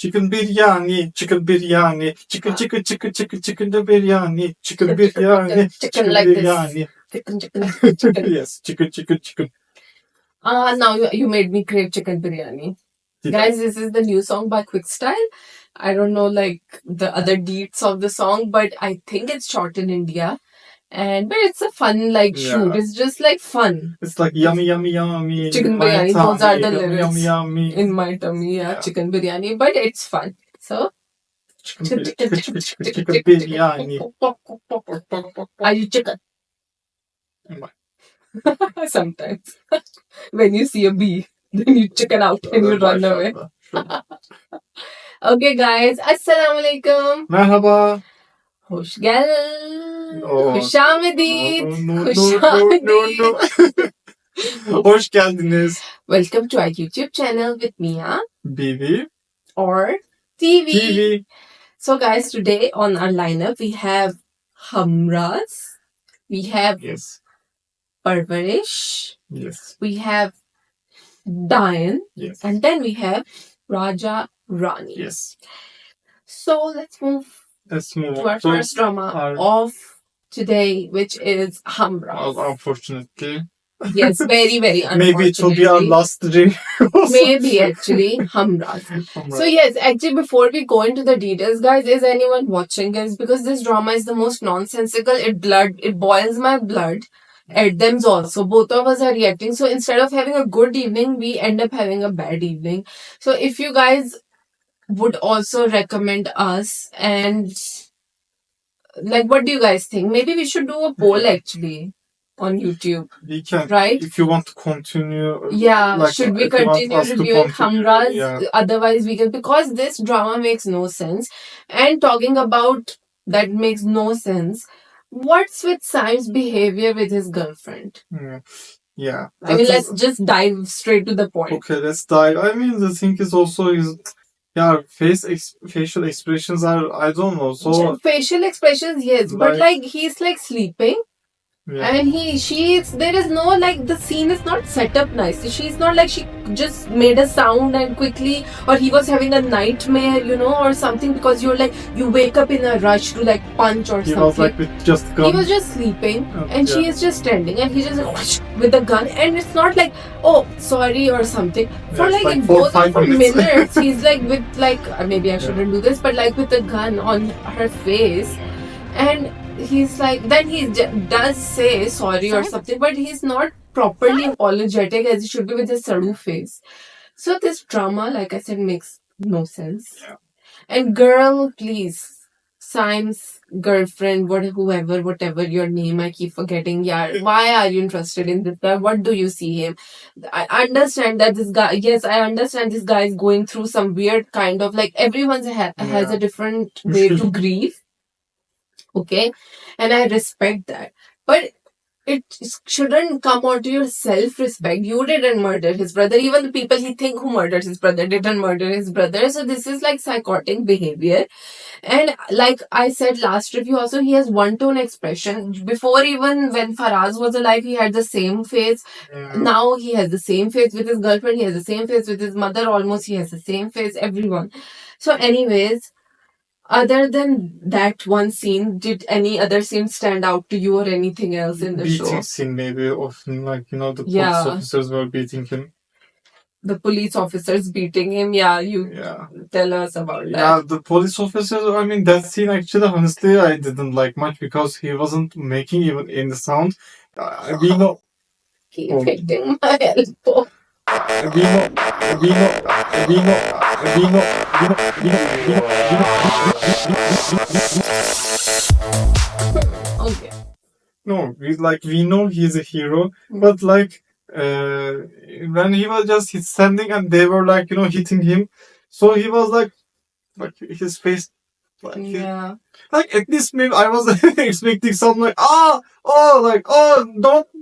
Chicken biryani, chicken biryani, chicken the biryani, chicken biryani, chicken like biryani. This. Chicken. Yes, chicken. Now you made me crave chicken biryani. Guys, this is the new song by Quickstyle. I don't know like the other deets of the song, but I think it's shot in India. But it's a fun like shoot. It's just like fun. It's like yummy, Chicken biryani. Those are the lyrics. Yummy. In my tummy, chicken biryani. But it's fun. So chicken biryani. Are you chicken? Sometimes. When you see a bee, then you chicken out and you run away. Okay guys, Assalamualaikum. Merhaba. Hoş geldin. Hoş geldiniz. Welcome to our YouTube channel with Mia, Bibi, or TV. So guys, today on our lineup we have Hamraz, we have Parvarish, we have Dayan, and then we have Raja Rani. Yes. So let's move to our first drama of today, which is Hamraz. Unfortunately. Yes, very, very unfortunately. Maybe it will be our last review. Maybe actually, Hamraz. So yes, actually before we go into the details, guys, is anyone watching this? Because this drama is the most nonsensical. It boils my blood. At them's also. Both of us are reacting. So instead of having a good evening, we end up having a bad evening. So if you guys would also recommend us, and like, what do you guys think? Maybe we should do a poll actually on YouTube. We can, right? If you want to continue. Yeah, like, should we continue reviewing Hamraz? Yeah. Otherwise, we can, because this drama makes no sense. And talking about that makes no sense. What's with Saim's behavior with his girlfriend? Yeah. I mean, let's just dive straight to the point. Okay, let's dive. I mean, the thing is also facial expressions are, I don't know. So facial expressions, yes, but like he's like sleeping. Yeah. And there is no, like, the scene is not set up nicely. She's not like she just made a sound and quickly, or he was having a nightmare, or something, because you're like, you wake up in a rush to like punch or something. He was like with just gun. He was just sleeping and she is just standing and he just with the gun, and it's not like, oh, sorry or something. For like it goes on for minutes. He's like with like, maybe I shouldn't do this, but like with the gun on her face, and he's like, then he does say sorry or something, but he's not properly apologetic as he should be with his sadu face. So this drama, like I said, makes no sense. Yeah. And girl, please, Saim's girlfriend, whatever your name, I keep forgetting. Yeah, why are you interested in this guy? What do you see him? I understand that this guy, yes, I understand this guy is going through some weird kind of, like, everyone has a different way to grieve. Okay, and I respect that, but it shouldn't come onto your self-respect. You didn't murder his brother. Even the people he think who murdered his brother didn't murder his brother. So this is like psychotic behavior. And like I said last review also, he has one-tone expression. Before, even when Faraz was alive, he had the same face. Now he has the same face with his girlfriend. He has the same face with his mother. Almost he has the same face. Everyone. So anyways, other than that one scene, did any other scene stand out to you or anything else in the show? Beating scene, maybe, often, like, the police officers were beating him. The police officers beating him, tell us about that. Yeah, the police officers, I mean, that scene actually, honestly, I didn't like much because he wasn't making even any sound. We know. Keep hitting my elbow. Okay. No, we know he's a hero, but like when he was just standing and they were like hitting him, so he was like his face. Like at least maybe I was expecting something like don't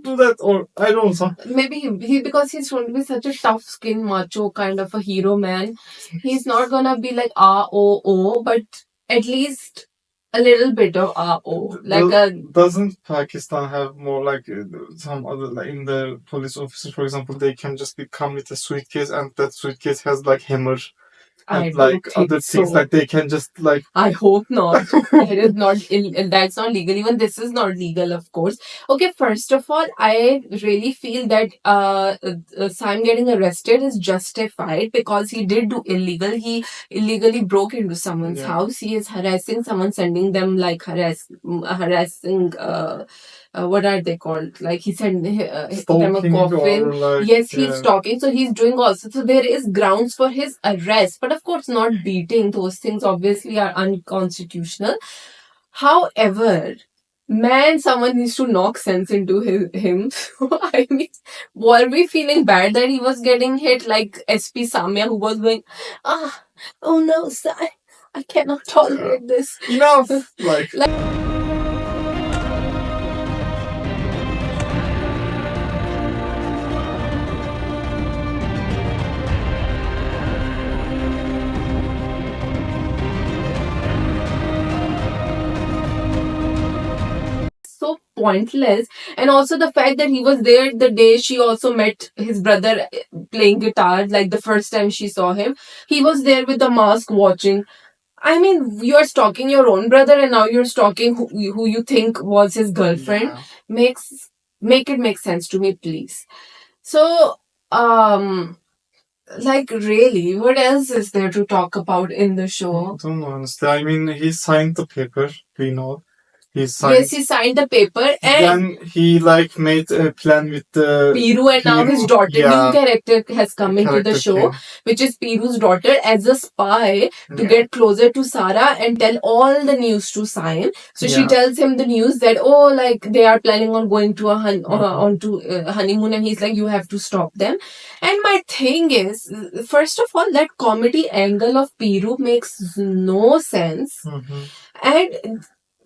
do that, or I don't know. Maybe he because he's going to be such a tough skin macho kind of a hero man. He's not gonna be like but at least a little bit of doesn't Pakistan have more like some other, like in the police officers, for example, they can just come with a suitcase and that suitcase has like hammer. I and don't like think other things so. like they can just like I hope not. It is not. That's not legal. Even this is not legal, of course. Okay, first of all, I really feel that Sam getting arrested is justified because he did do illegal. He illegally broke into someone's Yeah. house. He is harassing someone, sending them like harassing. What are they called? Like he sent them a stalking coffin. or like Yes, he's yeah. stalking. So he's doing also. So there is grounds for his arrest, but of course not beating. Those things obviously are unconstitutional. However, man, someone needs to knock sense into him. So I mean, were we feeling bad that he was getting hit like SP Samya, who was going, oh no, I cannot tolerate this. Enough, like. So pointless, and also the fact that he was there the day she also met his brother playing guitar, like the first time she saw him, he was there with the mask watching. I mean, you are stalking your own brother, and now you're stalking who you think was his girlfriend. Yeah. Make it make sense to me, please. So, like really, what else is there to talk about in the I show? don't know, honestly. I mean, he signed the paper, we know. He signed. Yes, he signed the paper, and then he like made a plan with the Piru, and now his Piru, daughter, yeah. new character has come into the Character show, came. which is Piru's daughter as a spy to Yeah. get closer to Sarah and tell all the news to Sam. So she Yeah. tells him the news that, oh, like they are planning on going to a Mhm. honeymoon, and he's like, you have to stop them. And my thing is, first of all, that comedy angle of Piru makes no sense. Mhm. And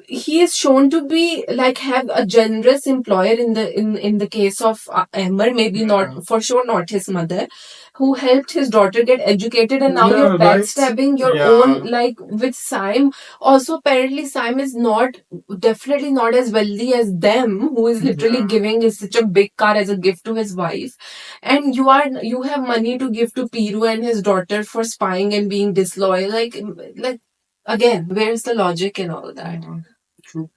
he is shown to be like have a generous employer in the case of Amber, maybe Yeah. not, for sure not his mother, who helped his daughter get educated, and now Yeah, you're right. backstabbing your Yeah. own, like with Sam. Also, apparently Sam is definitely not as wealthy as them, who is literally Yeah. giving such a big car as a gift to his wife, and you have money to give to Piru and his daughter for spying and being disloyal. Like again, where's the logic in all that? True.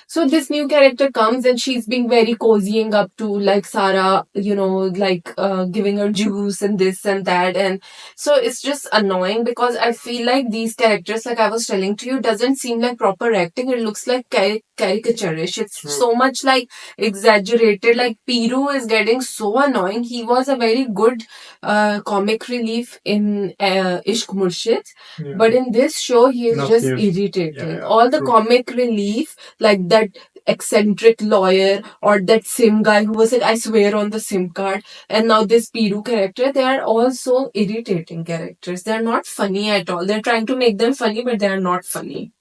So this new character comes and she's being very cozying up to like Sarah, like giving her juice and this and that. And so it's just annoying because I feel like these characters, like I was telling to you, doesn't seem like proper acting. It looks like caricaturish. It's True. so much like exaggerated. Like Piru is getting so annoying. He was a very good comic relief in Ishq Murshid. Yeah. But in this show, he is Not just here. irritating. Yeah, All the true. comic relief, like that eccentric lawyer or that sim guy who was like, I swear on the sim card, and now this Piru character, they are all so irritating characters. They're not funny at all. They're trying to make them funny, but they are not funny.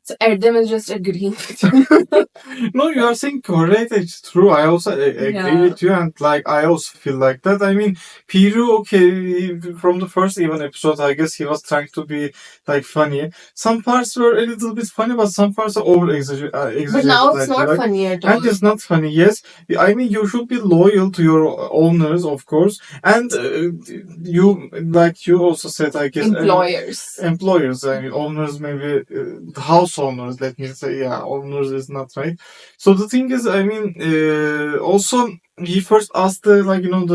So Erdem is just agreeing with you. No, you are saying correct. It's true. I also agree Yeah. with you, and like I also feel like that. I mean, Piru, okay, from the first even episode, I guess he was trying to be like funny. Some parts were a little bit funny, but some parts are over exaggerated. But now it's like, not like, funny at all. and it's not funny. Yes, I mean you should be loyal to your owners, of course, and you like you also said, I guess, employers. I mean, owners, maybe the house owners. Let me say, yeah, owners is not right. So the thing is, I mean, also he first asked the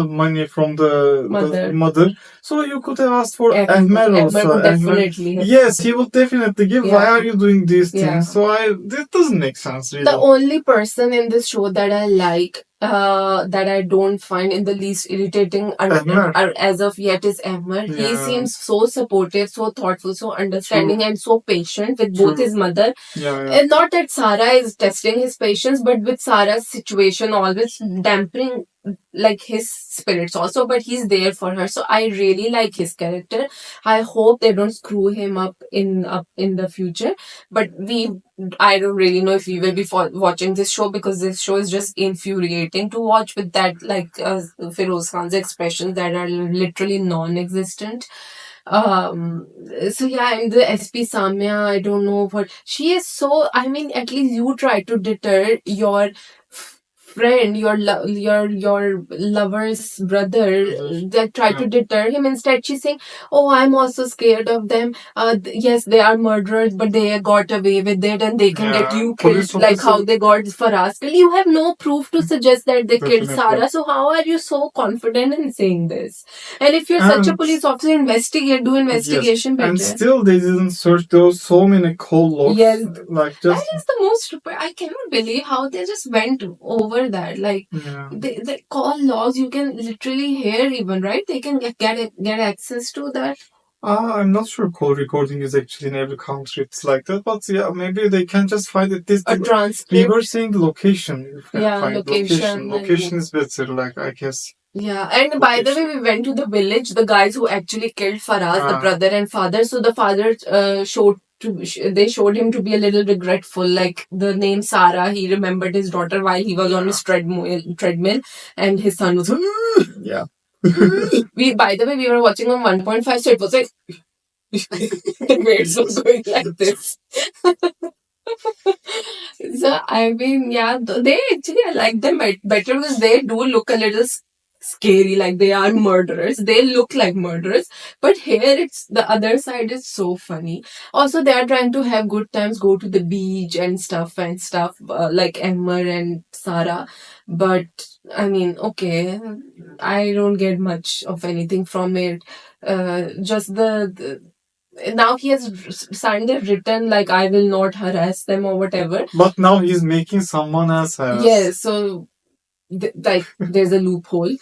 money from the mother. So you could have asked for Ahmer also. Definitely. Yes, he would definitely give. Yeah. Why are you doing these Yeah. things? So that doesn't make sense really. The only person in this show that I like, that I don't find in the least irritating as of yet is Ahmer. He Yeah. seems so supportive, so thoughtful, so understanding, and so patient with both True. his mother. Yeah. And not that Sarah is testing his patience, but with Sarah's situation always dampening like his spirits also, but he's there for her. So I really like his character. I hope they don't screw him up in the future. But I don't really know if we will be watching this show, because this show is just infuriating to watch with that Feroz Khan's expressions that are literally non-existent. So yeah, and the SP Samya, I don't know what she is. So I mean, at least you try to deter your friend, your lover's brother, that tried to deter him. Instead, she's saying, "Oh, I'm also scared of them. Yes, they are murderers, but they got away with it, and they can get Yeah, you police killed, like how officer- they got Faraz killed. You have no proof to suggest that they killed Definitely. Sarah. So how are you so confident in saying this? And if you're such a And- police officer, do investigation And better." still they didn't search those so many cold logs. Yes. Like just That is the most. I cannot believe how they just went over that. Like yeah. they call laws. You can literally hear even, right? They can get access to that. I'm not sure call recording is actually in every country. It's like that, but yeah, maybe they can just find it. A We transcript. were saying the location. You can Yeah, find location. Location is better, like I guess. Yeah, and by the way, we went to the village. The guys who actually killed Faraz, the brother and father. So the father they showed him to be a little regretful. Like the name Sarah, he remembered his daughter while he was on his treadmill, and his son was. Yeah. By the way, we were watching on 1.5, so it was like the waves were going like this. So I mean, yeah, they actually, I like them better because they do look a little scary, like they are murderers. They look like murderers, but here it's the other side is so funny. Also, they are trying to have good times, go to the beach and stuff like Emmer and Sarah. But I mean, okay, I don't get much of anything from it. Just now he has signed a written like I will not harass them or whatever. But now he's making someone else harass. Yes, so like there's a loophole.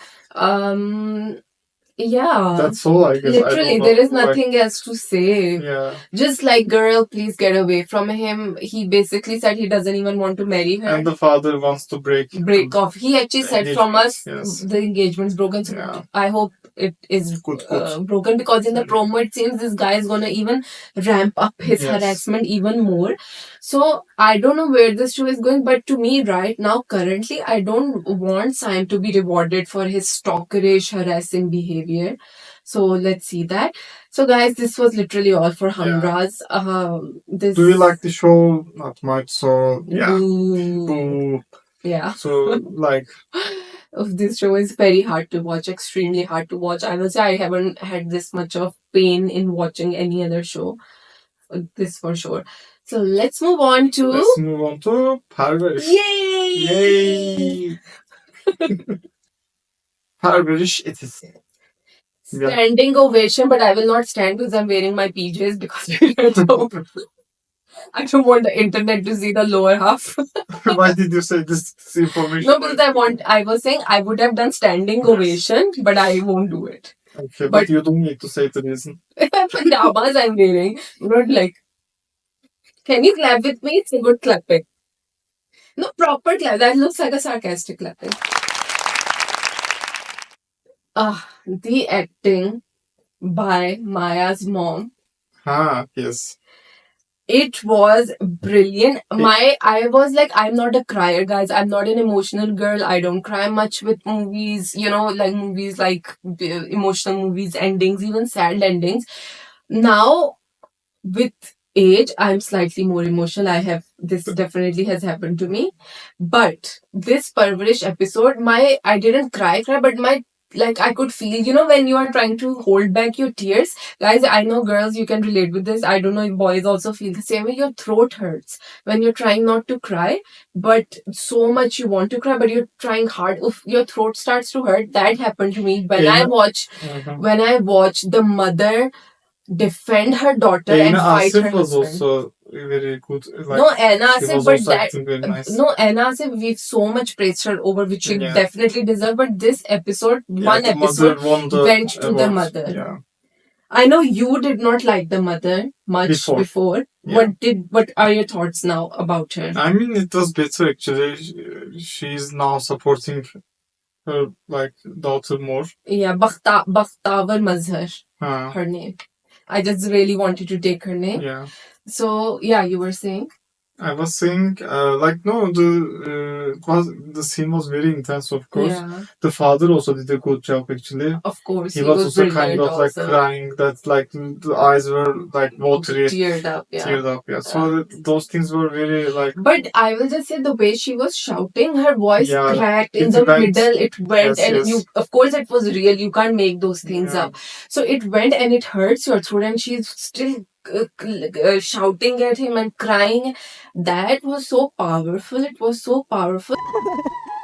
Yeah. That's all I guess. Literally, there is nothing else to say. Yeah. Just like, girl, please get away from him. He basically said he doesn't even want to marry her. And the father wants to break off. He actually said from us, yes. the engagement's broken. So Yeah. I hope it is Good. broken, because in the promo it seems this guy is gonna even ramp up his harassment even more. So I don't know where this show is going, but to me right now, currently, I don't want Sam to be rewarded for his stalkerish, harassing behavior. So let's see that. So guys, this was literally all for Hamraz. Do you like the show? Not much. So yeah. Boo. Yeah. So like this show is very hard to watch, extremely hard to watch. I will say I haven't had this much of pain in watching any other show. This for sure. So let's move on to Parverish. Yay! Parverish it is. Standing ovation, but I will not stand because I'm wearing my PJs because I don't want the internet to see the lower half. Why did you say this information? No, because I was saying I would have done standing ovation, but I won't do it. Okay, but you don't need to say the reason. Pajamas I'm wearing. Not like. Can you clap with me? It's a good clapping. No, proper clap. That looks like a sarcastic clapping. The acting by Maya's mom. Yes. It was brilliant. I was like, I'm not a crier, guys. I'm not an emotional girl. I don't cry much with movies, like movies like emotional movies, endings, even sad endings. Now, with age, I'm slightly more emotional. This definitely has happened to me. But this Parvarish episode, I didn't cry, but I could feel, when you are trying to hold back your tears. Guys, I know girls, you can relate with this. I don't know if boys also feel the same way. Your throat hurts when you're trying not to cry, but so much you want to cry, but you're trying hard. If your throat starts to hurt, that happened to me when I watch the mother defend her daughter and fight her Asif was husband. also very good. No, Anna Asif, but very nice. No, Anna Asif, we've so much praised her over, which she definitely deserved. But this episode, one episode went to the mother. Yeah. I know you did not like the mother much before. Yeah. What are your thoughts now about her? I mean, it was better actually. She's now supporting her daughter more. Yeah, Bakhtavar Mazhar, her name. I just really wanted to take her name. Yeah. So, yeah, you were saying? I was saying, the scene was very intense, of course. Yeah, The father also did a good job, actually. of course, He was also kind brilliant of like also. crying, that like the eyes were like watery, Teared up, yeah. Yeah. So those things were very like, But I will just say the way she was shouting, her voice yeah, cracked in it the went. middle. It went, Yes, and yes. you, of course, it was real. You can't make those things Yeah. up. So it went, and it hurts your throat, and she's still shouting at him and crying. That was so powerful. It was so powerful.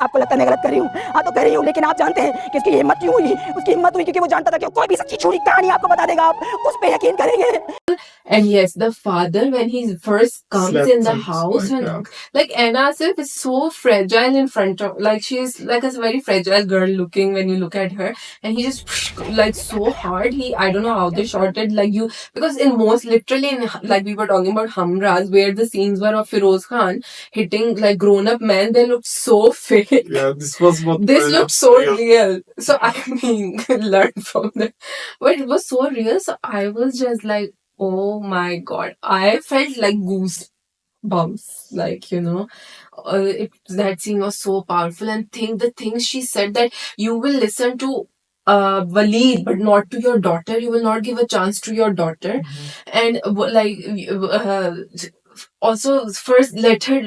आपको लगता है मैं गलत कर रही हूँ, हाँ तो कर रही हूँ, लेकिन आप जानते हैं कि इसकी हिम्मत क्यों हुई? उसकी हिम्मत हुई क्योंकि वो जानता था कि कोई भी सच्ची छुरी कहानी आपको बता देगा, आप उस पे यकीन करेंगे. And yes, the father, when he first comes Slept in the and, house, like, and yeah. like Anna Sif is so fragile in front of, like she's like a very fragile girl looking when you look at her, and he just like so hard. I don't know how they shot it, like you, because in most literally in, like we were talking about Hamraz, where the scenes were of Feroz Khan hitting like grown up men, they looked so fake. Yeah, this was what This looked so real. So I mean, learn from that. But it was so real. So I was just like, oh my god. I felt like goosebumps. Like, that scene was so powerful. And the things she said, that you will listen to Waleed, but not to your daughter. You will not give a chance to your daughter. And also first let her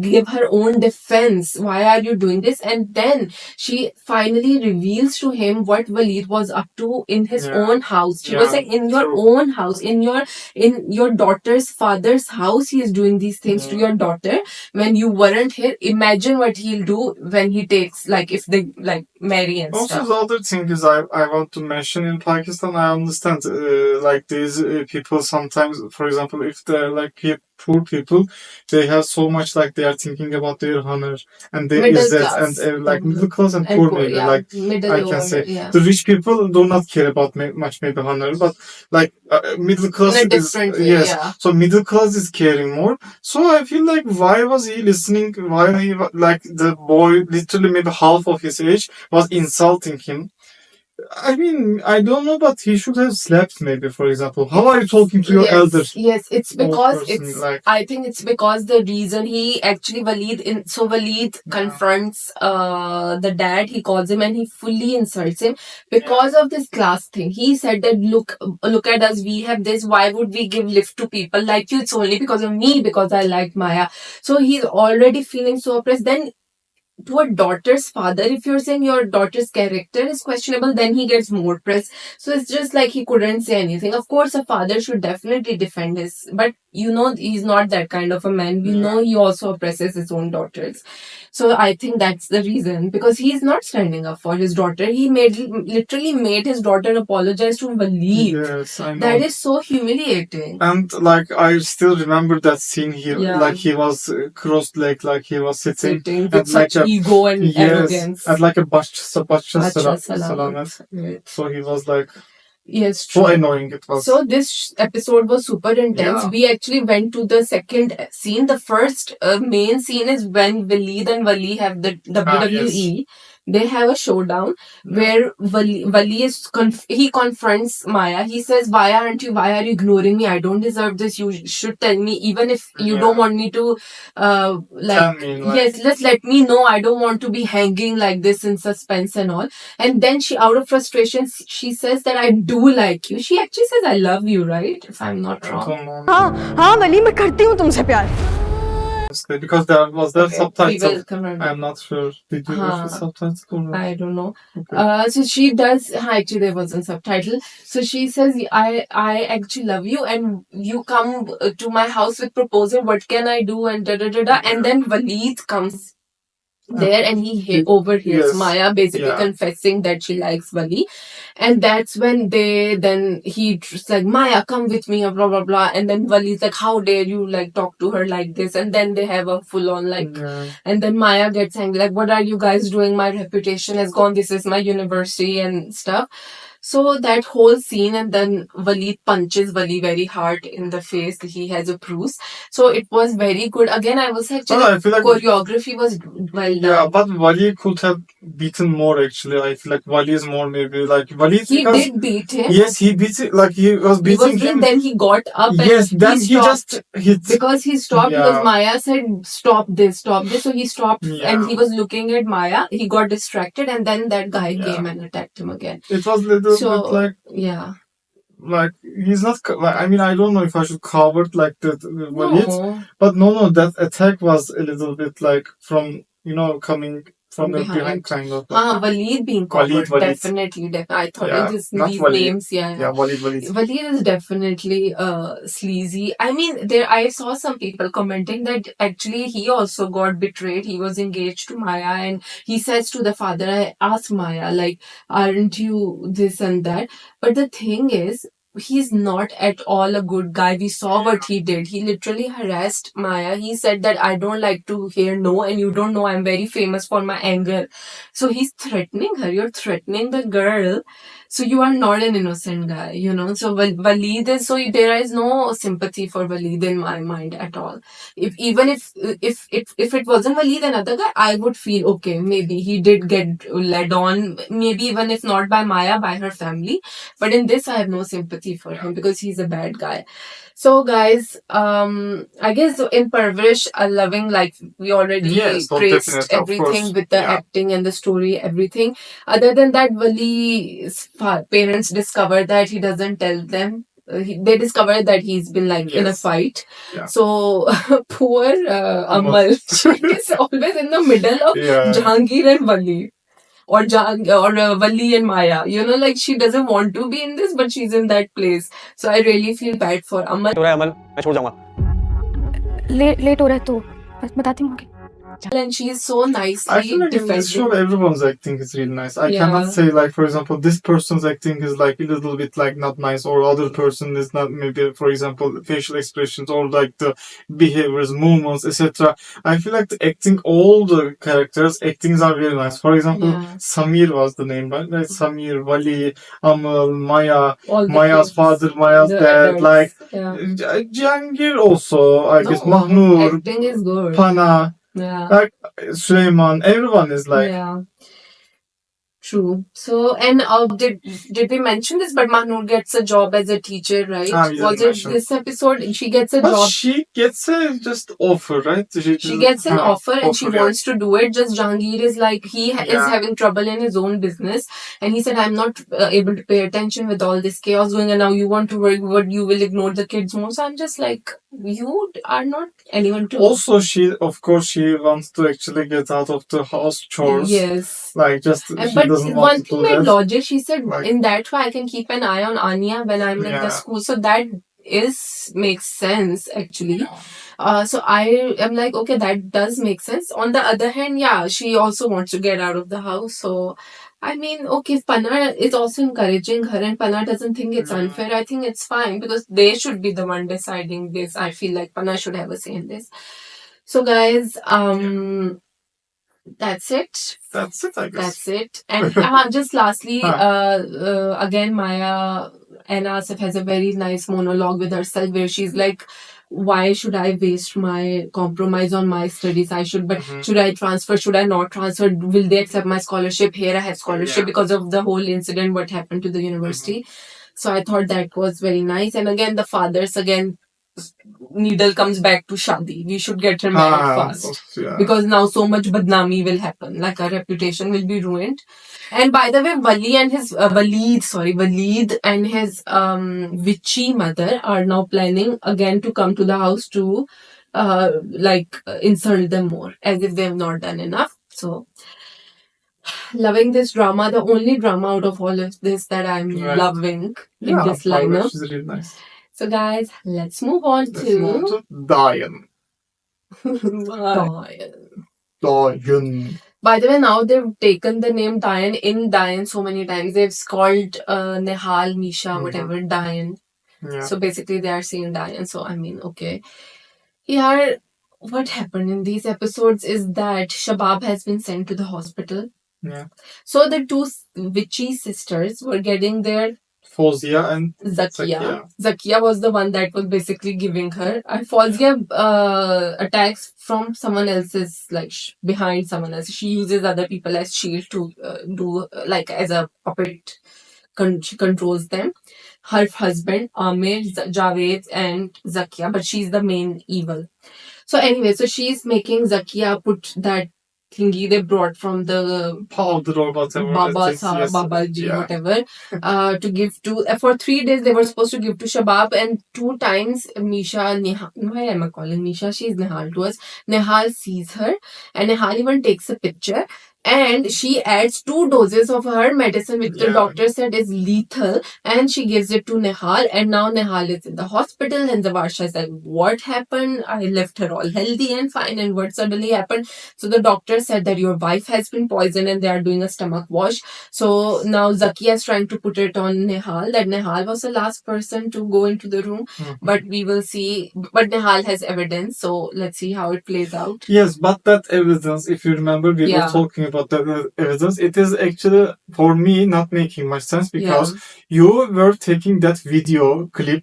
give her own defense. Why are you doing this? And then she finally reveals to him what Waleed was up to in his own house. She was like, in your own house, in your daughter's father's house, he is doing these things to your daughter when you weren't here. Imagine what he'll do when he takes, like, if they like marry and also, stuff. the other thing is I want to mention, in Pakistan, I understand like these people sometimes, for example, if they're like poor people, they have so much, like they are thinking about their honor and their Middle izzat, class. and like middle class and And poor poor, maybe, yeah. like Middle I can lower, say. yeah. The rich people do not care about much maybe honor, but like middle class In a is, different way, yes. yeah. So middle class is caring more. So I feel like, why was he listening? Why he, like the boy, literally maybe half of his age, was insulting him? I mean, I don't know, but he should have slept maybe, for example. How are you talking to your elder? Yes, it's old because person, like, I think it's because the reason he actually Waleed confronts the dad, he calls him and he fully insults him because of this class thing. He said that look at us, we have this, why would we give lift to people like you? It's only because of me, because I like Maya. So he's already feeling so oppressed. Then to a daughter's father, if you're saying your daughter's character is questionable, then he gets more press. So it's just like he couldn't say anything. Of course, a father should definitely defend his, but he's not that kind of a man. We know he also oppresses his own daughters. So I think that's the reason, because he's not standing up for his daughter. He literally made his daughter apologize to Waleed. Yes, I know. That is so humiliating. And like I still remember that scene. Like he was cross-legged, like he was sitting with and such like ego and arrogance. and like a Bachcha Bachcha Salamat. Right. So he was like, yes, so true. annoying it was. So this episode was super intense. Yeah. We actually went to the second scene. The first main scene is when Waleed and Wali have the WWE. They have a showdown where Wali is he confronts Maya. He says, why are you ignoring me? I don't deserve this. You should tell me, even if you don't want me to Tell me, like, yes, just let me know. I don't want to be hanging like this in suspense and all. And then she, out of frustration, she says that I do like you. She actually says I love you, right? If I'm not wrong. हाँ वली मैं करती हूँ तुमसे प्यार. Because there was that Okay, subtitle. we will come around. I'm not sure. Did you watch the subtitle or not? I don't know. Okay. So she does. Actually, there wasn't subtitle. So she says, I actually love you, and you come to my house with proposal. What can I do? And da da da da. And then Waleed comes there, and he overhears Yes. Maya basically Yeah. confessing that she likes Wali, and that's when he's like, Maya, come with me, blah blah blah. And then Wali's like, how dare you like talk to her like this? And then they have a full on like. Yeah. And then Maya gets angry, like, what are you guys doing? My reputation has gone. This is my university and stuff. So that whole scene, and then Waleed punches Wali very hard in the face. He has a bruise. So it was very good. Again, I was like, No, I feel like choreography was well yeah, done. but Wali could have beaten more actually. I feel like Wali is more maybe like Wali He because did beat him. yes, he beat it like he was He beating was him. then he got up and Yes, then he stopped. just hit. Because he stopped, Yeah. because Maya said, stop this, stop this. So he stopped Yeah. and he was looking at Maya. He got distracted and then that guy Yeah. came and attacked him again. It was little So, bit like yeah. like he's not like I mean I don't know if I should cover it like that Waleed, No. but no, that attack was a little bit like from coming from the behind Behind. kind of. Waleed being covered. Waleed. Definitely. I thought Yeah, these not these Waleed. names, yeah. Yeah, Waleed. Waleed is definitely sleazy. I mean, I saw some people commenting that actually he also got betrayed. He was engaged to Maya and he says to the father, I asked Maya, like, aren't you this and that? But the thing is, he's not at all a good guy. We saw what he did. He literally harassed Maya. He said that I don't like to hear no, and you don't know I'm very famous for my anger. So he's threatening her. You're threatening the girl. So you are not an innocent guy, you know. So Waleed is, so there is no sympathy for Waleed in my mind at all. If it wasn't Waleed, another guy, I would feel okay. Maybe he did get led on. Maybe even if not by Maya, by her family. But in this, I have no sympathy for him because he's a bad guy. So guys, I guess in Parvarish, loving, like we already Yes, no, praised definitely, of everything course. with the Yeah. acting and the story, everything. Other than that, Wali's parents discovered that he doesn't tell them. They discovered that he's been like in a Yes. fight. Yeah. So poor Amal, she is always in the middle of Yeah. Jahangir and Wali. Or Wali and Maya. You know, like she doesn't want to be in this, but she's in that place. So I really feel bad for Amal. हो रहा है अमल मैं छोड़ जाऊंगा late हो रहा है तो बस बताती हूँ आगे And she is so I nicely feel like in this show defending. everyone's acting is really nice. I Yeah. cannot say like for example this person's acting is like a little bit like not nice or other person is not maybe for example facial expressions or like the behaviors, movements, etc. I feel like the acting all the characters actings are really nice. For example, Yeah. Samir was the name, right? Like Samir, Wali, Amal, Maya, All the Maya's kids, father, Maya's the dad, adults. like Yeah. Jahangir also, I guess No, Mahnur, acting is good. Pana, Yeah. like Sulaiman, everyone is like Yeah. True. So, and did we mention this? But Mahnur gets a job as a teacher, right? We didn't Was it mention. this episode? She gets a But job. she gets a just offer, right? She gets an offer and she yeah. wants to do it. Just Jahangir is like, he is Yeah. having trouble in his own business. And he said, I'm not able to pay attention with all this chaos going on. Now you want to work, but you will ignore the kids more. So I'm just like, you are not anyone to. Also, of course, she wants to actually get out of the house chores. Yes. Like, just, she But doesn't one want to thing do made that. logic. She said, Like- in that way, I can keep an eye on Anya when I'm in Yeah. the school. So that makes sense actually. So I am like, okay, that does make sense. On the other hand, yeah, she also wants to get out of the house. So, I mean, okay, if Pana is also encouraging her and Pana doesn't think it's unfair, I think it's fine because they should be the one deciding this. I feel like Pana should have a say in this. So guys, that's it. That's it, I guess. That's it. And just lastly, again, Maya and Asif has a very nice monologue with herself where she's like, why should I waste my compromise on my studies? Should I transfer? Should I not transfer? Will they accept my scholarship? Here I have scholarship Yeah. because of the whole incident, what happened to the university. So I thought that was very nice. And again, the fathers, needle comes back to Shadi. We should get her married fast. Yeah. Because now so much badnami will happen. Like our reputation will be ruined. And by the way, Waleed and his witchy mother are now planning again to come to the house to insult them more, as if they have not done enough. So loving this drama, the only drama out of all of this that I'm Right. loving in Yeah, this lineup. she's really nice. So guys, let's move on Let's move on to to Diane. Diane. By the way, now they've taken the name Diane in Diane so many times. They've called Nihal, Misha, whatever, Diane. Yeah. So basically they are saying Diane. So I mean, okay. Here, what happened in these episodes is that Shabab has been sent to the hospital. Yeah. So the two witchy sisters were getting their Fozia and Zakia. Zakia was the one that was basically giving her. And Fozia attacks from someone else's, like behind someone else. She uses other people as shield to do like as a puppet. She controls them. Her husband Amir, Javed, and Zakia, but she's the main evil. So anyway, so she's making Zakia put that thingy they brought from the powder or whatever. Babaji, whatever, to give to for 3 days. They were supposed to give to Shabab, and 2 times Misha, Nihal, why am I calling Misha? She's Nihal to us. Nihal sees her, and Nihal even takes a picture. And she adds 2 doses of her medicine, which the doctor said is lethal, and she gives it to Nihal. And now Nihal is in the hospital, and Zavarsha is like, "What happened? I left her all healthy and fine, and what suddenly happened?" So the doctor said that your wife has been poisoned, and they are doing a stomach wash. So now Zakia is trying to put it on Nihal. That Nihal was the last person to go into the room, but we will see. But Nihal has evidence, so let's see how it plays out. Yes, but that evidence, if you remember, we were talking about the evidence. It is actually, for me, not making much sense because you were taking that video clip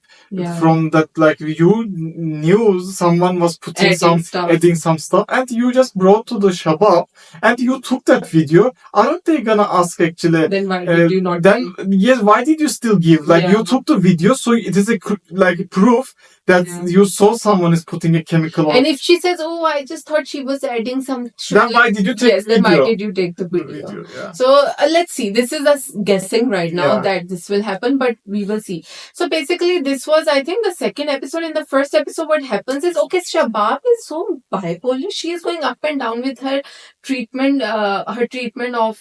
from that, like, you knew someone was putting adding some stuff, and you just brought to the Shabab, and you took that video. Aren't they gonna ask actually? Then why did you not? Then yes, why did you still give? Like you took the video, so it is a like proof that you saw someone is putting a chemical on. And if she says, "Oh, I just thought she was adding some," then why did you take the video? Then why did you take the video? So let's see. This is us guessing right now that this will happen, but we will see. So basically, this was, I think, the second episode. In the first episode, what happens is, okay, Shabab is so bipolar. She is going up and down with her treatment of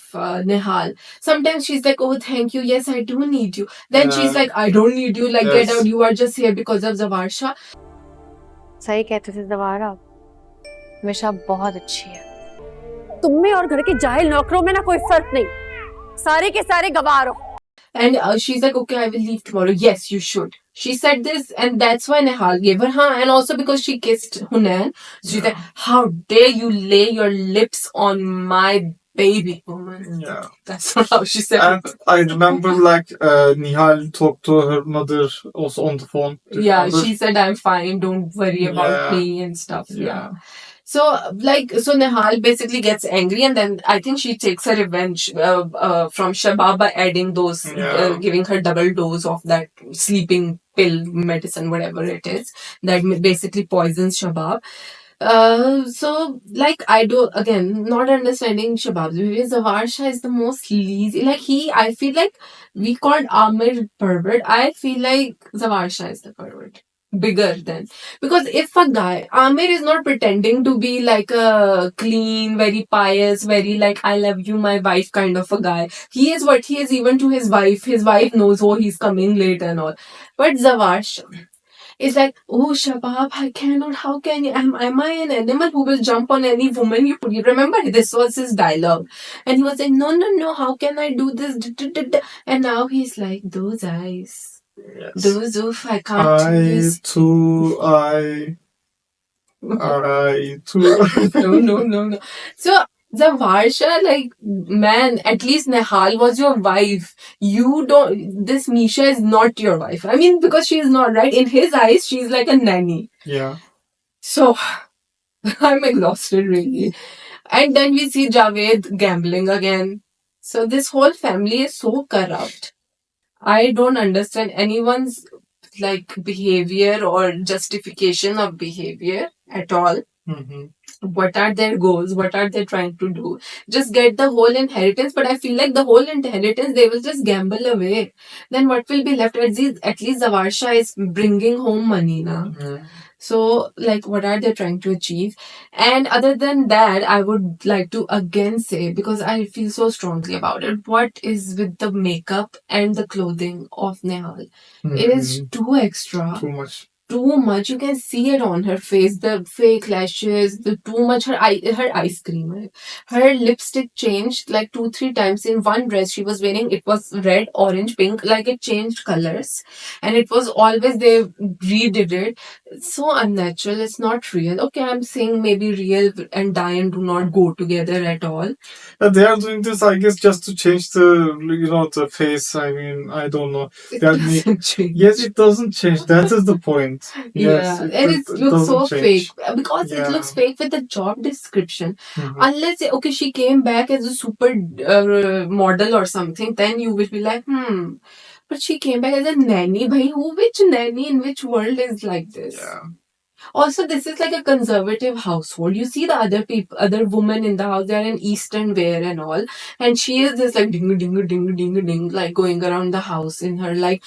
Nihal. Sometimes she's like, "Oh, thank you. Yes, I do need you." Then she's like, "I don't need you. Like, get out. You are just here because of Zavarsha." सही कहते थे दवारा, हमेशा बहुत अच्छी है। तुम में और घर के जाहिल नौकरों में ना कोई फर्क नहीं, सारे के सारे गवार हो। And she's like, "Okay, I will leave tomorrow." Yes, you should. She said this, and that's why Nihal gave her, and also because she kissed Hunain. She's like, "How dare you lay your lips on my baby woman?" Yeah. That's not how she said and it. I remember like Nihal talked to her mother also on the phone. She said, "I'm fine, don't worry about me," and stuff. So Nihal basically gets angry, and then I think she takes her revenge from Shabab by adding those, giving her double dose of that sleeping pill medicine, whatever it is, that basically poisons Shabab. So like, I do, again, not understanding Shabab's behavior. Zavarsha is the most lazy. Like, I feel like we called Amir pervert. I feel like Zavarsha is the pervert. Bigger than, because if a guy, Amir is not pretending to be like a clean, very pious, very like, "I love you, my wife" kind of a guy. He is what he is even to his wife. His wife knows, oh, he's coming late and all. But Zavarsha is like, "Oh, Shabab, I cannot, how can you, am I an animal who will jump on any woman you put?" You remember, this was his dialogue. And he was like, no, how can I do this? And now he's like, "Those eyes. Yes. Those oof, I can't use." No. So Zavarsha, like, man, at least Nihal was your wife. This Misha is not your wife. I mean, because she is not, right? In his eyes, she's like a nanny. Yeah. So, I'm exhausted, really. And then we see Javed gambling again. So this whole family is so corrupt. I don't understand anyone's like behavior or justification of behavior at all. What are their goals? What are they trying to do? Just get the whole inheritance, but I feel like the whole inheritance they will just gamble away. Then what will be left? At least Zavarsha is bringing home money now. So, like, what are they trying to achieve? And other than that, I would like to again say, because I feel so strongly about it, what is with the makeup and the clothing of Nihal? It is too extra. Too much. too much. You can see it on her face, the fake lashes, the too much. Her ice cream, right? Her lipstick changed like 2-3 times. In one dress she was wearing, it was red, orange, pink, like it changed colors, and it was always they redid it. It's so unnatural. It's not real. Okay, I'm saying maybe real and Diane do not go together at all. They are doing this, I guess, just to change the face. I mean, I don't know. It They are make- doesn't change. Yes, it doesn't change. That is the point. Yes, Yeah, and it looks doesn't so change. fake because it Yeah. looks fake with the job description. Mhm. Unless, okay, she came back as a super model or something, then you will be like, But she came back as a nanny. Bhai, which nanny in which world is like this? Yeah. Also, this is like a conservative household. You see the other people, other women in the house, they are in Eastern wear and all. And she is just like ding, ding, ding, ding, ding, like going around the house in her, like,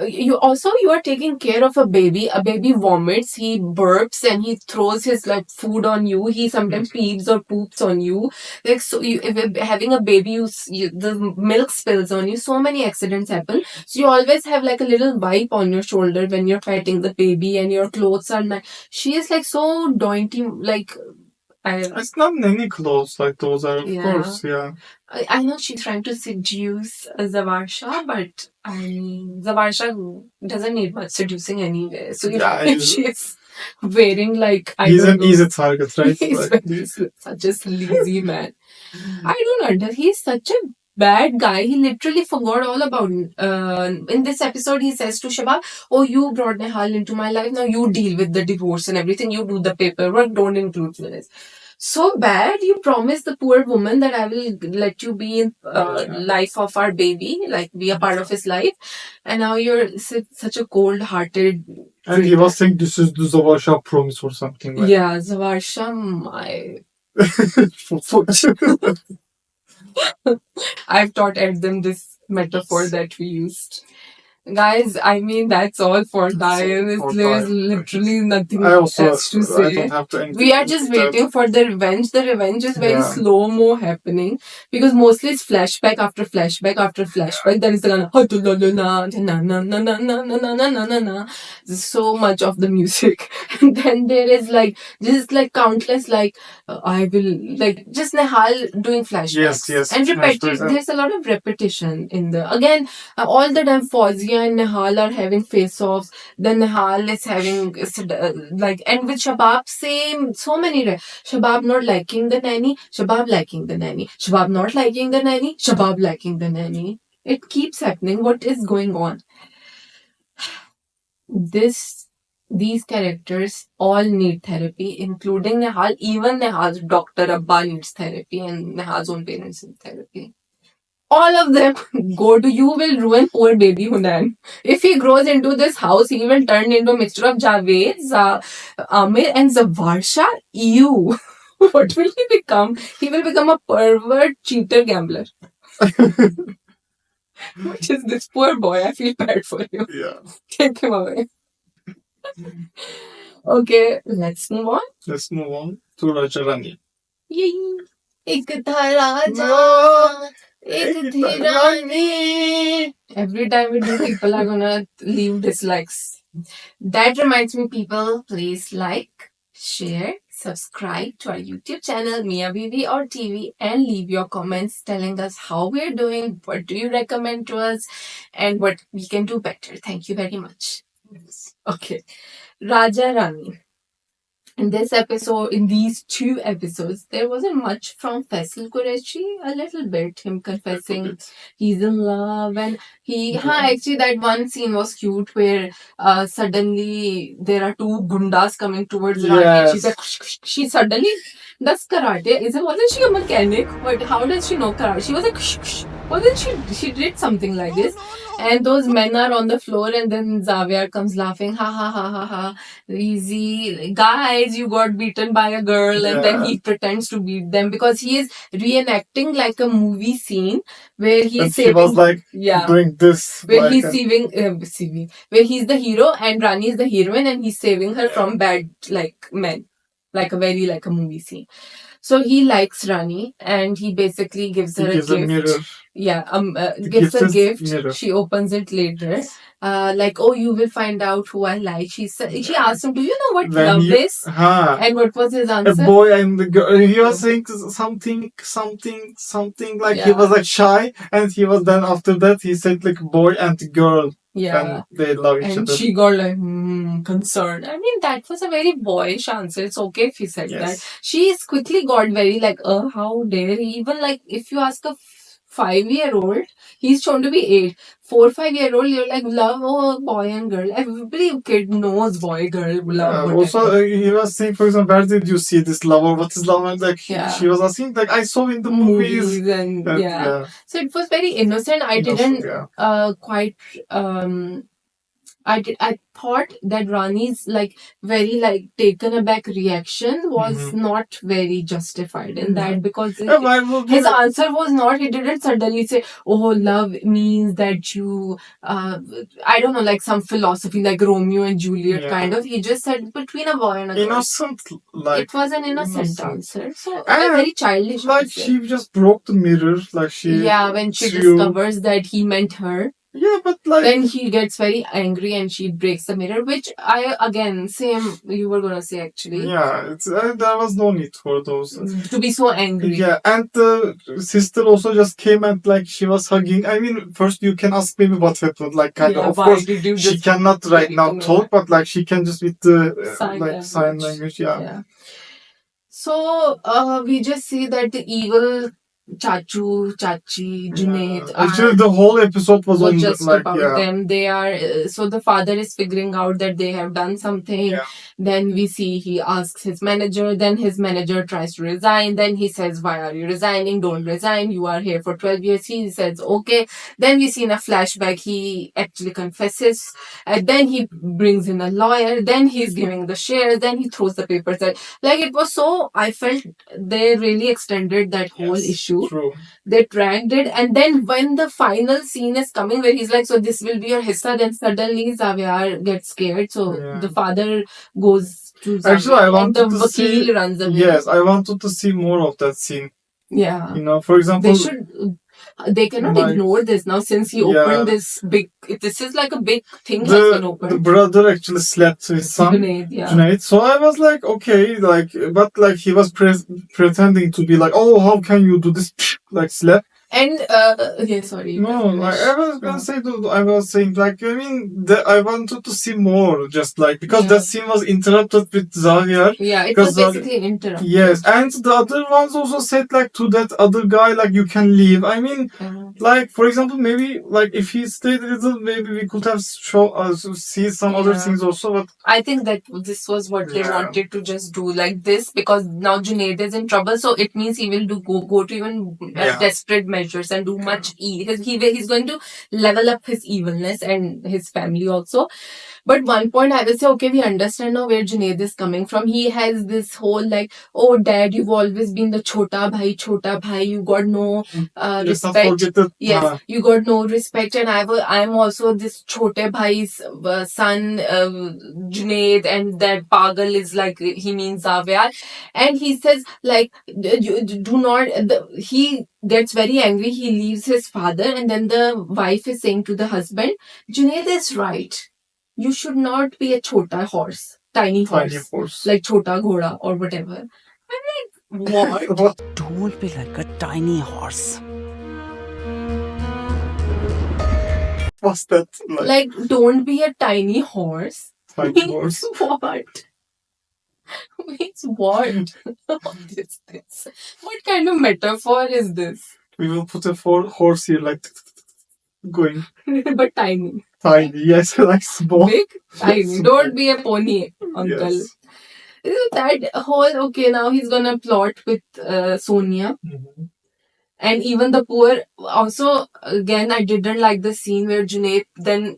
you are taking care of a baby. A baby vomits, he burps and he throws his like food on you. He sometimes pees or poops on you. Like, so if you're having a baby, the milk spills on you. So many accidents happen. So you always have like a little wipe on your shoulder when you're petting the baby, and your clothes are nice. She is like so dainty, like It's not nanny clothes like those are, of Yeah. course. Yeah. I know she's trying to seduce Zavarsha, but I mean Zavarsha doesn't need much seducing anyway. So Yeah, if she's wearing like I He's don't an know, easy target, right? he's Like, such a sleazy man. I don't understand. He's such a bad guy. He literally forgot all about. In this episode, he says to Shabab, "Oh, you brought Nehal into my life. Now you deal with the divorce and everything. You do the paperwork. Don't include me in this." So bad. You promised the poor woman that I will let you be in life of our baby, like be a part of his life, and now you're such a cold-hearted. and he was saying this is the Zavasha promise or something like Yeah, Zavarsha, my that. I've taught Ed them this metaphor that we used. Guys, I mean, that's all for Diane. for There's Diane. literally nothing I also else to I say. don't have to anything We are to just that. waiting for the revenge. The revenge is very Yeah. slow-mo happening because mostly it's flashback after flashback after flashback. There is the na. There's so much of the music. And then there is like, just like countless like, I will, like just Nehal doing flashbacks. Yes, And flashbacks. there's a lot of repetition in the, again, all the time Fauziya and Nehal are having face-offs. Then Nehal is having like, and with Shabab, same, so many. Shabab not liking the nanny, Shabab liking the nanny, Shabab not liking the nanny, Shabab liking the nanny. It keeps happening. What is going on? These characters all need therapy, including Nehal. Even Nehal's doctor Abba needs therapy, and Nehal's own parents need therapy. All of them you will ruin poor baby Hunan. If he grows into this house, he will turn into a mixture of Javed, Amir, and Zavarsha. You. What will he become? He will become a pervert, cheater, gambler. Which is this poor boy. I feel bad for you. Yeah. Take him away. Okay, let's move on. Let's move on to Raja Rani. Yay. एक था राजा, एक थी रानी. Every time we do, people are gonna leave dislikes. That reminds me, people, please like, share, subscribe to our YouTube channel, Mia Bibi or TV, and leave your comments telling us how we're doing, what do you recommend to us, and what we can do better. Thank you very much. Okay. Raja Rani. In these 2 episodes, there wasn't much from Faisal Qureshi. A little bit, him confessing he's in love, and actually that one scene was cute where suddenly there are 2 gundas coming towards Rani. And she's like, she suddenly does karate. Wasn't she a mechanic? But how does she know karate? She was like, wasn't she did something like this? And those men are on the floor, and then Xavier comes laughing, ha ha ha ha ha, easy, guys, you got beaten by a girl, and then he pretends to beat them because he is reenacting like a movie scene where And he's he was like doing this. where like, he's where he's the hero and Rani is the heroine, and he's saving her from bad like men, like a very like a movie scene. So he likes Rani, and he basically gives her He gives a a gift. mirror. Yeah, The gives a gift is gift. mirror. She opens it later. Like, oh, you will find out who I like. She asked him, do you know what When love you, is? huh, And what was his a answer? boy and the girl. He was saying something like he Yeah. was like shy, and he was then after that he said like boy and girl, Yeah. and they love each And other. she got like concerned. I mean, that was a very boyish answer. It's okay if he said that. Yes. She quickly got very like, how dare he? Even like, if you ask a 5-year-old, he's shown to be 8. 4-5-year-old, you're like, love, oh, boy and girl. Every kid knows boy, girl, love, whatever. Also, he was saying, for example, where did you see this love or what is love? And like Yeah. she was asking, like I saw in the movies. And And, yeah. So it was very innocent. I Innocent, didn't yeah. quite I thought that Rani's like very like taken aback reaction was not very justified in that, because Yeah, why would his you- answer was not, he didn't suddenly say, oh, love means that you I don't know, like some philosophy like Romeo and Juliet Yeah. kind of. He just said between a boy and a girl. innocent, like It was an innocent innocent. answer. So And, very childish. like answer. she just broke the mirror, like she Yeah, when she threw- discovers that he meant her, Yeah, but like then he gets very angry and she breaks the mirror, which I, again, same you were gonna say actually. yeah, it's there was no need for those. To be so angry. Yeah, and the sister also just came and like she was hugging. I mean, first you can ask maybe what happened, like kind Yeah, of why course did you she just cannot right break now the talk, but like she can just with the sign language. language. Yeah. Yeah. So we just see that the evil Chachu, Chachi, Junaid Actually, the whole episode was on just like about yeah. them. They are so the father is figuring out that they have done something. Yeah. Then we see he asks his manager. Then his manager tries to resign. Then he says, "Why are you resigning? Don't resign. You are here for 12 years." He says, "Okay." Then we see in a flashback he actually confesses. And then he brings in a lawyer. Then he's giving the shares. Then he throws the papers at. Like it was so. I felt they really extended that whole Yes, issue. True. They dragged it, and then when the final scene is coming where he's like, so this will be your hissa, then suddenly Xavier gets scared, so Yeah. the father goes to Xavier, Actually, I and wanted the to see. vakil runs away. Yes, I wanted to see more of that scene. Yeah. You know, for example, They cannot like- ignore this now, since he Yeah. opened this is like a big thing has been the opened. brother actually slapped his son. Junaid, yeah. Junaid. So I was like, okay, like, but like he was pretending to be like, oh, how can you do this? Like slap. And yeah, sorry. No, like I was gonna say, I was saying like, I mean, I wanted to see more, just like because Yeah. that scene was interrupted with Xavier. Yeah, it Because was basically interrupted. Yes, and the other ones also said like to that other guy like you can leave. I mean, like for example, maybe like if he stayed a little, maybe we could have see some other Yeah. things also. But I think that this was what they Yeah. wanted to just do like this, because now Junaid is in trouble, so it means he will go to even Yeah. desperate measures and do much he's going to level up his evilness and his family also. But one point I will say, okay, we understand now where Junaid is coming from. He has this whole like, oh dad, you've always been the chota bhai, you got no let's not respect. forget that. Yes, you got no respect, and I'm also this chote bhai's son, Junaid, and that pagal is like, he means Xavier, and he says like, you do not. He gets very angry. He leaves his father, and then the wife is saying to the husband, Junaid is right. You should not be a chota horse, tiny horse, Tiny horse. like chota ghoda or whatever. I'm like, what? What? Don't be like a tiny horse. Was that Like, don't be a tiny horse. tiny horse? What? Means what? What is this? What kind of metaphor is this? We will put a horse here, like going But tiny. tiny. Yes, like small. Big? Tiny. Don't be a pony, uncle. Yes. That whole, okay, now he's gonna plot with Sonia. Mhm. And even the poor, also, again, I didn't like the scene where Junaid then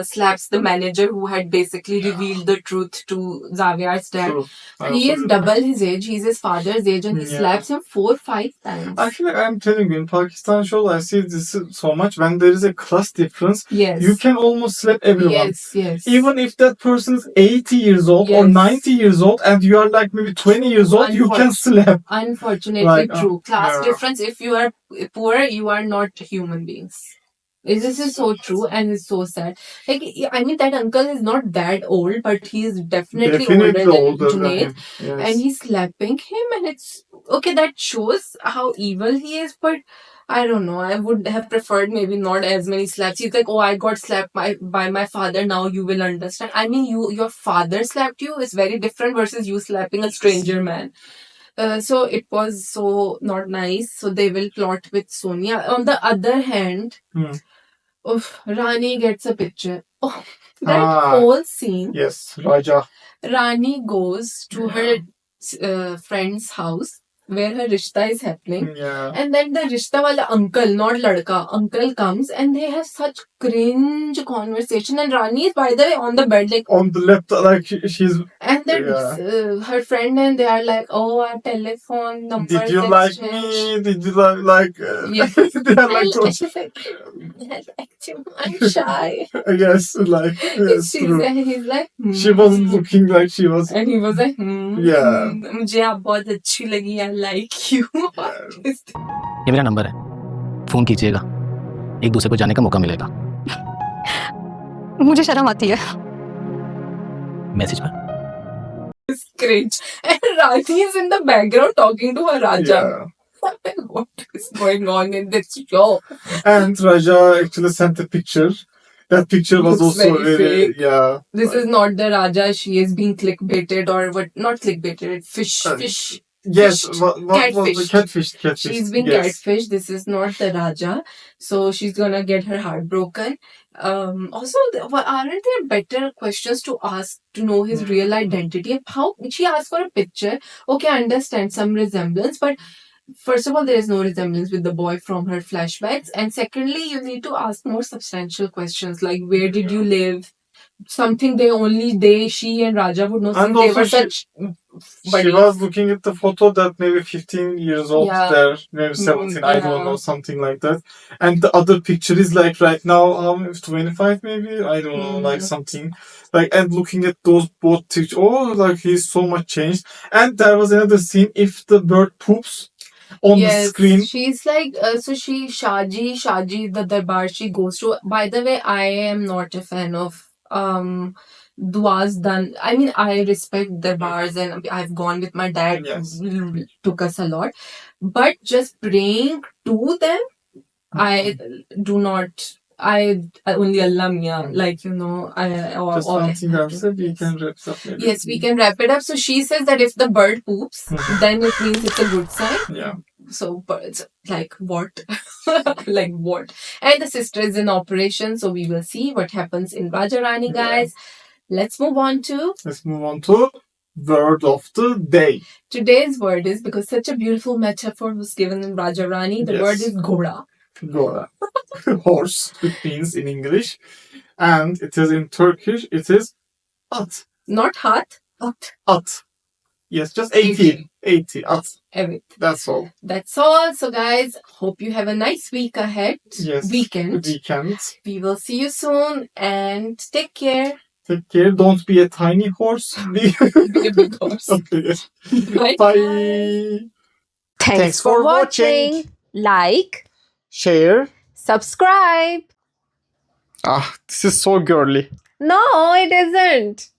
slaps the manager who had basically revealed the truth to Zaviar's dad. True. I He also is did that. double his age. He's his father's age, and he Yeah. slaps him 4-5 times. Actually, I'm telling you, in Pakistan shows, I see this so much. When there is a class difference, Yes. you can almost slap everyone. Yes. Even if that person is 80 years old or Yes. 90 years old and you are like maybe 20 years old, you can slap. Unfortunately, Like, true. Class yeah. difference. If you are poor, you are not human beings. This is so true and it's so sad. Like, I mean, that uncle is not that old, but he is definitely older than Junaid. him. Yes. And he's slapping him, and it's okay. That shows how evil he is, but I don't know. I would have preferred maybe not as many slaps. He's like, oh, I got slapped by my father. Now you will understand. I mean, your father slapped you is very different versus you slapping a stranger man. So it was so not nice. So they will plot with Sonia. On the other hand, Rani gets a picture. Oh, that whole scene. Yes, Raja. Rani goes to her friend's house where her rishta is happening. Yeah. And then the rishta wala uncle, not ladka, uncle comes and they have such cringe conversation. And Rani is, by the way, on the bed, like On the left, like she's. and then her friend and they are like, oh, our telephone number. Did you like me? Did you like? Yes. They are like. I liked you. I'm shy. Yes, like. Yes, true. And he's like, She wasn't looking like she was. And he was like, Yeah. मुझे आप बहुत अच्छी लगी. I like you. ये मेरा number है, phone कीजिएगा, एक दूसरे को जाने का मौका मिलेगा. मुझे शर्म आती है. मैसेज पर. It's cringe. And Rani is in the background talking to her Raja. Yeah. What is going on in this show? And Raja actually sent a picture. That picture was Looks also very very, fake. yeah. This is not the Raja. She is being clickbaited or what? Not clickbaited. Fish. Yes, Fished. what was the catfish? She's been catfished. This is not the Raja. So she's gonna get her heart broken. Also, aren't there better questions to ask to know his real identity? How she asked for a picture. Okay, I understand some resemblance, but first of all, there is no resemblance with the boy from her flashbacks. And secondly, you need to ask more substantial questions like where did you live? Something she and Raja would know. And they also were such. She was looking at the photo that maybe 15 years old there, maybe 17, I don't know, something like that. And the other picture is like right now, 25 maybe, I don't know, like something. Like, and looking at those both pictures, oh, like he's so much changed. And there was another scene, if the bird poops on the screen. She's like, Shaji, the darbar she goes to. By the way, I am not a fan of duas done. I mean, I respect darbars and I've gone with my dad. Yes. Took us a lot. But just praying to them, I do not. I only Allah Mia, like, you know. Just one thing I've said, we can wrap it up maybe. Yes, we can wrap it up. So she says that if the bird poops, then it means it's a good sign. Yeah. So birds, like what? Like what? And the sister is in operation, so we will see what happens in Raja Rani, guys. Let's move on to word of the day. Today's word is, because such a beautiful metaphor was given in Raja Rani, the word is Ghoda. Ghoda. Horse, it means in English. And it is in Turkish, it is at. Not hat, at. At. Yes, just 80. At. Evet. That's all. That's all. So guys, hope you have a nice week ahead. Yes. Weekend. We will see you soon and take care. Take care. Don't be a tiny horse. Be a big horse. Okay. Bye. Bye. Thanks for watching. Like, Share. subscribe. This is so girly. No, it isn't.